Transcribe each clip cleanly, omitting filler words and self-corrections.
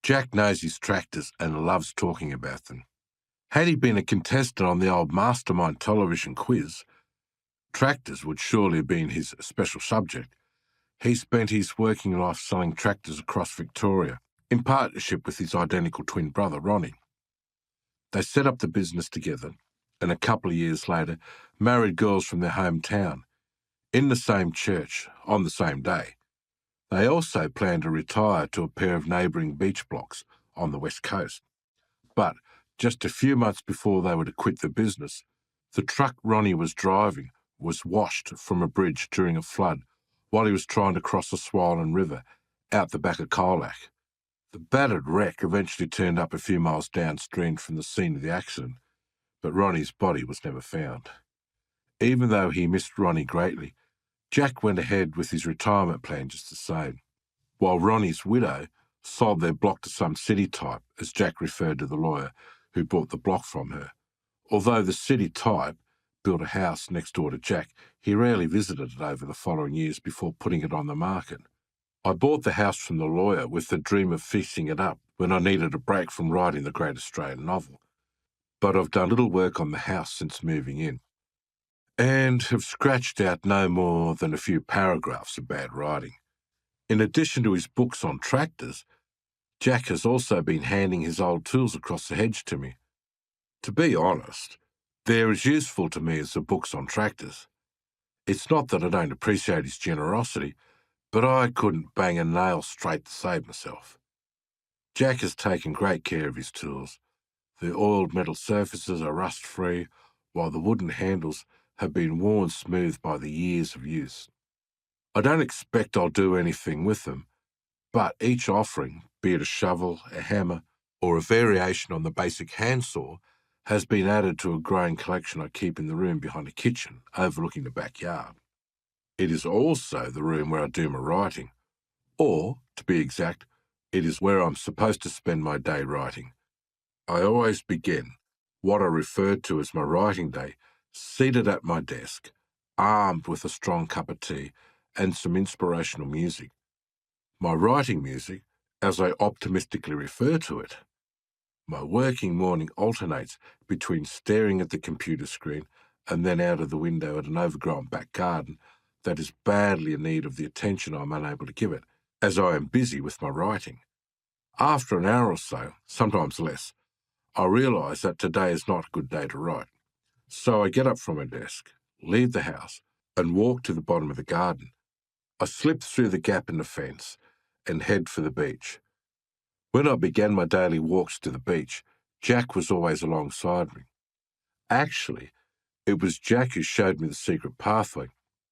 Jack knows his tractors and loves talking about them. Had he been a contestant on the old Mastermind television quiz, tractors would surely have been his special subject. He spent his working life selling tractors across Victoria, in partnership with his identical twin brother, Ronnie. They set up the business together, and a couple of years later, married girls from their hometown, in the same church, on the same day. They also planned to retire to a pair of neighbouring beach blocks on the west coast. But just a few months before they were to quit the business, the truck Ronnie was driving was washed from a bridge during a flood while he was trying to cross a swollen river out the back of Colac. The battered wreck eventually turned up a few miles downstream from the scene of the accident, but Ronnie's body was never found. Even though he missed Ronnie greatly, Jack went ahead with his retirement plan just the same, while Ronnie's widow sold their block to some city type, as Jack referred to the lawyer who bought the block from her. Although the city type built a house next door to Jack, he rarely visited it over the following years before putting it on the market. I bought the house from the lawyer with the dream of fixing it up when I needed a break from writing the great Australian novel. But I've done little work on the house since moving in, and have scratched out no more than a few paragraphs of bad writing. In addition to his books on tractors, Jack has also been handing his old tools across the hedge to me. To be honest, they're as useful to me as the books on tractors. It's not that I don't appreciate his generosity, but I couldn't bang a nail straight to save myself. Jack has taken great care of his tools. The oiled metal surfaces are rust-free, while the wooden handles have been worn smooth by the years of use. I don't expect I'll do anything with them, but each offering, be it a shovel, a hammer, or a variation on the basic handsaw, has been added to a growing collection I keep in the room behind the kitchen, overlooking the backyard. It is also the room where I do my writing, or, to be exact, it is where I'm supposed to spend my day writing. I always begin what I refer to as my writing day, seated at my desk, armed with a strong cup of tea and some inspirational music. My writing music, as I optimistically refer to it. My working morning alternates between staring at the computer screen and then out of the window at an overgrown back garden that is badly in need of the attention I'm unable to give it, as I am busy with my writing. After an hour or so, sometimes less, I realise that today is not a good day to write. So I get up from my desk, leave the house, and walk to the bottom of the garden. I slip through the gap in the fence and head for the beach. When I began my daily walks to the beach, Jack was always alongside me. Actually, it was Jack who showed me the secret pathway,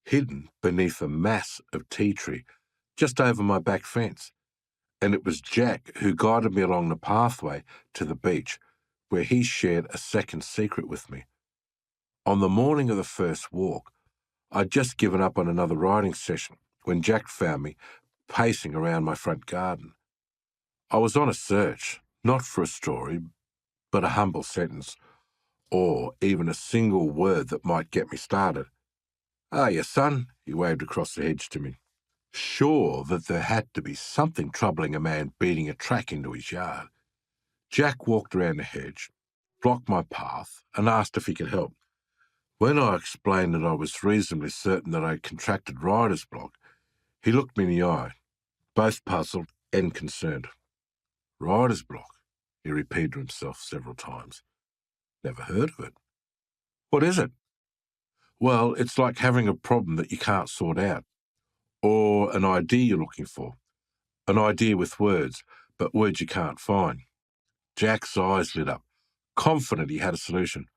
hidden beneath a mass of tea tree just over my back fence. And it was Jack who guided me along the pathway to the beach, where he shared a second secret with me. On the morning of the first walk, I'd just given up on another writing session when Jack found me pacing around my front garden. I was on a search, not for a story, but a humble sentence, or even a single word that might get me started. "Ah, yes, son," he waved across the hedge to me, sure that there had to be something troubling a man beating a track into his yard. Jack walked around the hedge, blocked my path, and asked if he could help. When I explained that I was reasonably certain that I had contracted writer's block, he looked me in the eye, both puzzled and concerned. "Writer's block," he repeated to himself several times. "Never heard of it." "What is it?" "Well, it's like having a problem that you can't sort out, or an idea you're looking for. An idea with words, but words you can't find." Jack's eyes lit up, confident he had a solution.